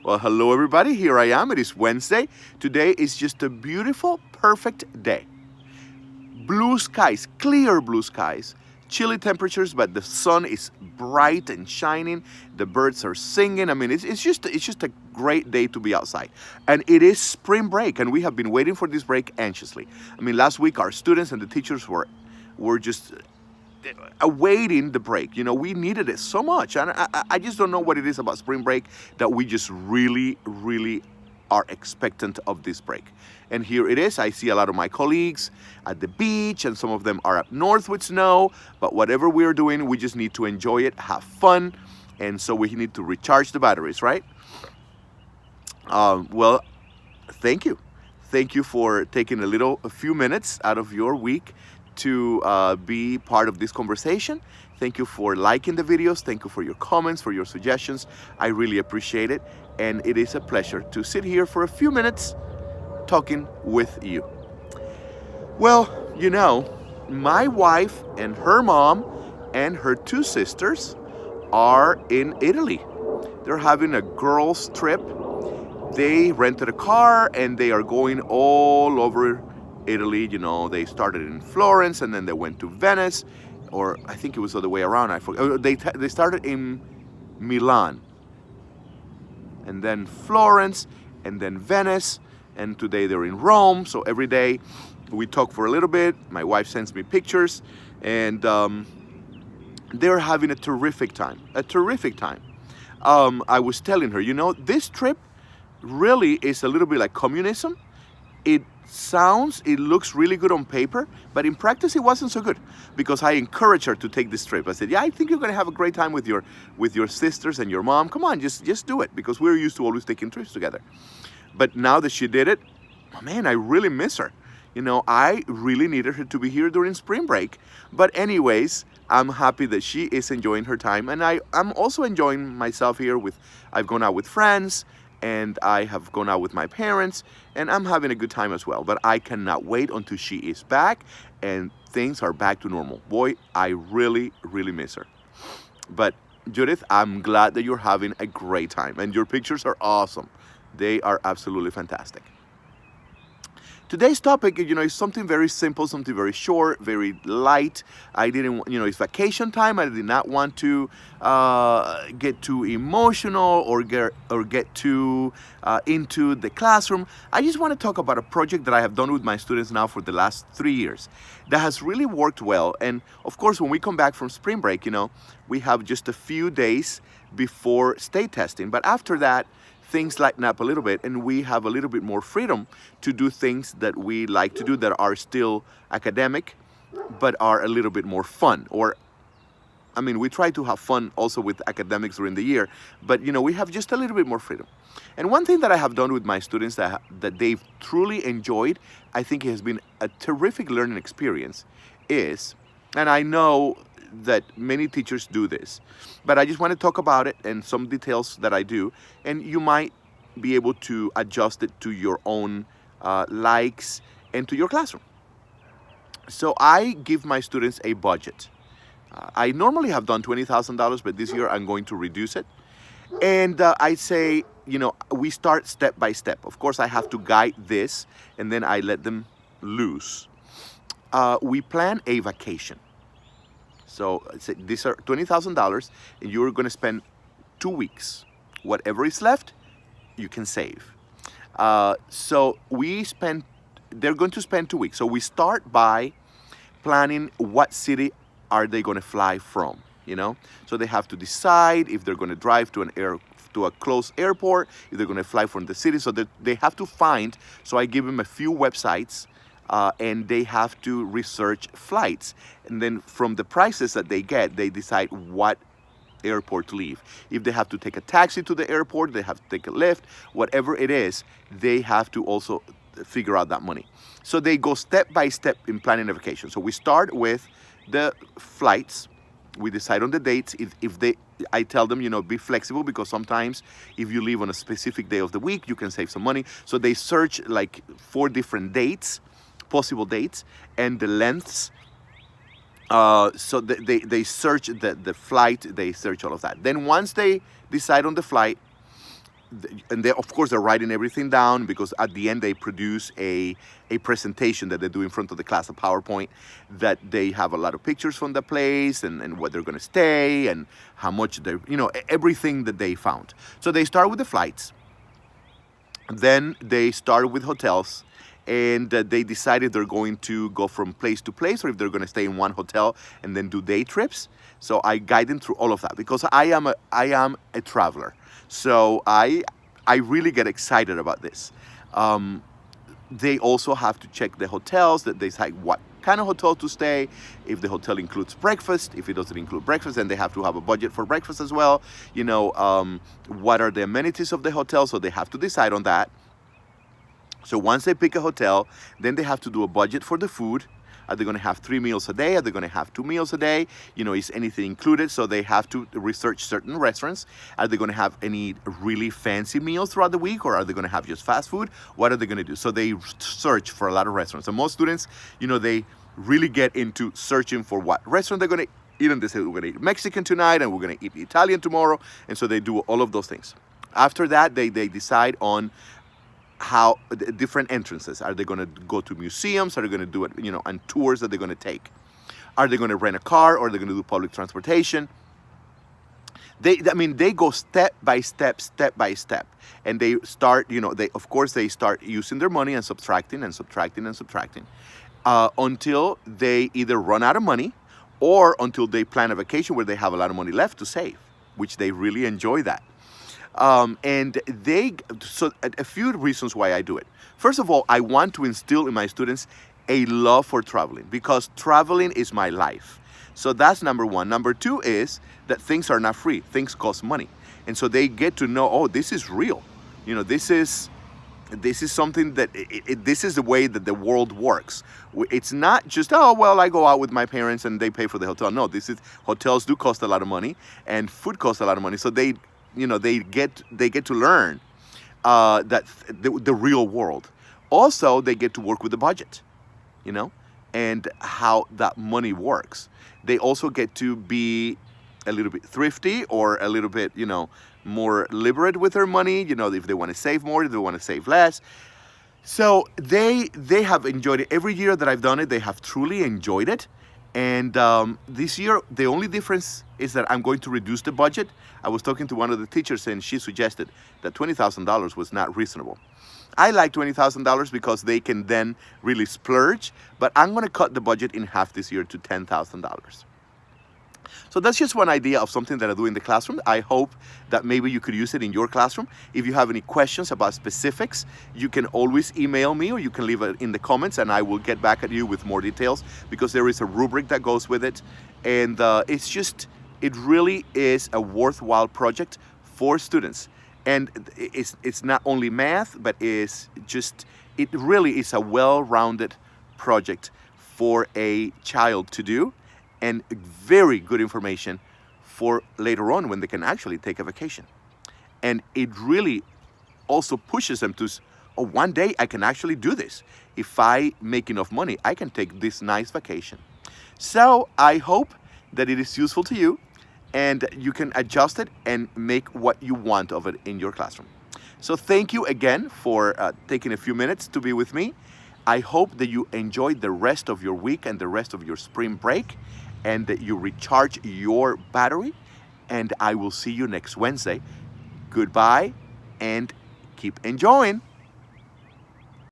Well, hello everybody. Here I am. It is Wednesday. Today is just a beautiful, perfect day. Blue skies, clear blue skies, chilly temperatures, but the sun is bright and shining. The birds are singing. I mean, it's just a great day to be outside. And it is spring break, and we have been waiting for this break anxiously. I mean, last week our students and the teachers were just awaiting the break. You know, we needed it so much, and I just don't know what it is about spring break that we just really, really are expectant of this break. And here it is. I see a lot of my colleagues at the beach, and some of them are up north with snow. But whatever we're doing, we just need to enjoy it, have fun, and so we need to recharge the batteries, right? Well, thank you. Thank you for taking a few minutes out of your week to be part of this conversation. Thank you for liking the videos. Thank you for your comments, for your suggestions. I really appreciate it. And it is a pleasure to sit here for a few minutes talking with you. Well, you know, my wife and her mom and her two sisters are in Italy. They're having a girls' trip. They rented a car and they are going all over Italy. You know, they started in Florence and then they went to Venice, or I think it was the other way around. I forgot. They started in Milan, and then Florence, and then Venice, and today they're in Rome. So every day we talk for a little bit. My wife sends me pictures, and they're having a terrific time. A terrific time. I was telling her, you know, this trip really is a little bit like communism. It looks really good on paper, but in practice it wasn't so good, because I encouraged her to take this trip. I said, yeah, I think you're gonna have a great time with your sisters and your mom. Come on, just do it, because we're used to always taking trips together. But now that she did it, oh man, I really miss her. You know, I really needed her to be here during spring break. But anyways, I'm happy that she is enjoying her time, and I'm also enjoying myself here. I've gone out with friends, and I have gone out with my parents, and I'm having a good time as well. But I cannot wait until she is back and things are back to normal. Boy, I really, really miss her. But Judith, I'm glad that you're having a great time, and your pictures are awesome. They are absolutely fantastic. Today's topic, you know, is something very simple, something very short, very light. I didn't, you know, it's vacation time. I did not want to get too emotional or get too into the classroom. I just want to talk about a project that I have done with my students now for the last 3 years that has really worked well. And of course, when we come back from spring break, you know, we have just a few days before state testing. But after that, things lighten up a little bit, and we have a little bit more freedom to do things that we like to do that are still academic, but are a little bit more fun. Or, I mean, we try to have fun also with academics during the year, but you know, we have just a little bit more freedom. And one thing that I have done with my students that they've truly enjoyed, I think it has been a terrific learning experience, is, and I know that many teachers do this, but I just want to talk about it and some details that I do, and you might be able to adjust it to your own likes and to your classroom. So I give my students a budget. I normally have done $20,000, but this year I'm going to reduce it. And I say, you know, we start step by step. Of course, I have to guide this, and then I let them loose. We plan a vacation. So these are $20,000, and you're going to spend 2 weeks. Whatever is left, you can save. So they're going to spend 2 weeks. So we start by planning what city are they going to fly from, you know? So they have to decide if they're going to drive to a close airport, if they're going to fly from the city. So they have to find, so I give them a few websites, and they have to research flights. And then from the prices that they get, they decide what airport to leave. If they have to take a taxi to the airport, they have to take a lift, whatever it is, they have to also figure out that money. So they go step by step in planning a vacation. So we start with the flights. We decide on the dates. I tell them, you know, be flexible, because sometimes if you leave on a specific day of the week, you can save some money. So they search like 4 different dates, possible dates, and the lengths. So they search the flight, they search all of that. Then once they decide on the flight, and they, of course, they're writing everything down, because at the end they produce a presentation that they do in front of the class, a PowerPoint, that they have a lot of pictures from the place, and where they're going to stay, and how much they're, everything that they found. So they start with the flights, then they start with hotels, and they decided they're going to go from place to place, or if they're going to stay in one hotel and then do day trips. So I guide them through all of that, because I am a traveler. So I really get excited about this. They also have to check the hotels, that they decide what kind of hotel to stay, if the hotel includes breakfast. If it doesn't include breakfast, then they have to have a budget for breakfast as well. What are the amenities of the hotel, so they have to decide on that. So once they pick a hotel, then they have to do a budget for the food. Are they going to have 3 meals a day? Are they going to have 2 meals a day? Is anything included? So they have to research certain restaurants. Are they going to have any really fancy meals throughout the week, or are they going to have just fast food? What are they going to do? So they search for a lot of restaurants. And most students, they really get into searching for what restaurant they're going to eat. And they say, we're going to eat Mexican tonight, and we're going to eat Italian tomorrow. And so they do all of those things. After that, they decide on how different entrances. Are they going to go to museums? Are they going to do it, and tours that they're going to take? Are they going to rent a car, or are they going to do public transportation? They go step by step, and they start, they start using their money and subtracting until they either run out of money, or until they plan a vacation where they have a lot of money left to save, which they really enjoy that. So a few reasons why I do it. First of all, I want to instill in my students a love for traveling, because traveling is my life. So that's number one. Number two is that things are not free. Things cost money. And so they get to know, oh, this is real. This is something that, this is the way that the world works. It's not just, oh, well, I go out with my parents and they pay for the hotel. No, hotels do cost a lot of money, and food costs a lot of money. So they get to learn that the real world. Also, they get to work with the budget, and how that money works. They also get to be a little bit thrifty, or a little bit, more liberate with their money, if they want to save more, if they want to save less. So they have enjoyed it. Every year that I've done it, they have truly enjoyed it. And this year, the only difference is that I'm going to reduce the budget. I was talking to one of the teachers, and she suggested that $20,000 was not reasonable. I like $20,000 because they can then really splurge, but I'm going to cut the budget in half this year to $10,000. So that's just one idea of something that I do in the classroom. I hope that maybe you could use it in your classroom. If you have any questions about specifics, you can always email me, or you can leave it in the comments, and I will get back at you with more details, because there is a rubric that goes with it. And it really is a worthwhile project for students. And it's not only math, but it really is a well-rounded project for a child to do, and very good information for later on when they can actually take a vacation. And it really also pushes them to, oh, one day I can actually do this. If I make enough money, I can take this nice vacation. So I hope that it is useful to you, and you can adjust it and make what you want of it in your classroom. So thank you again for taking a few minutes to be with me. I hope that you enjoyed the rest of your week and the rest of your spring break, and that you recharge your battery. And I will see you next Wednesday. Goodbye, and keep enjoying.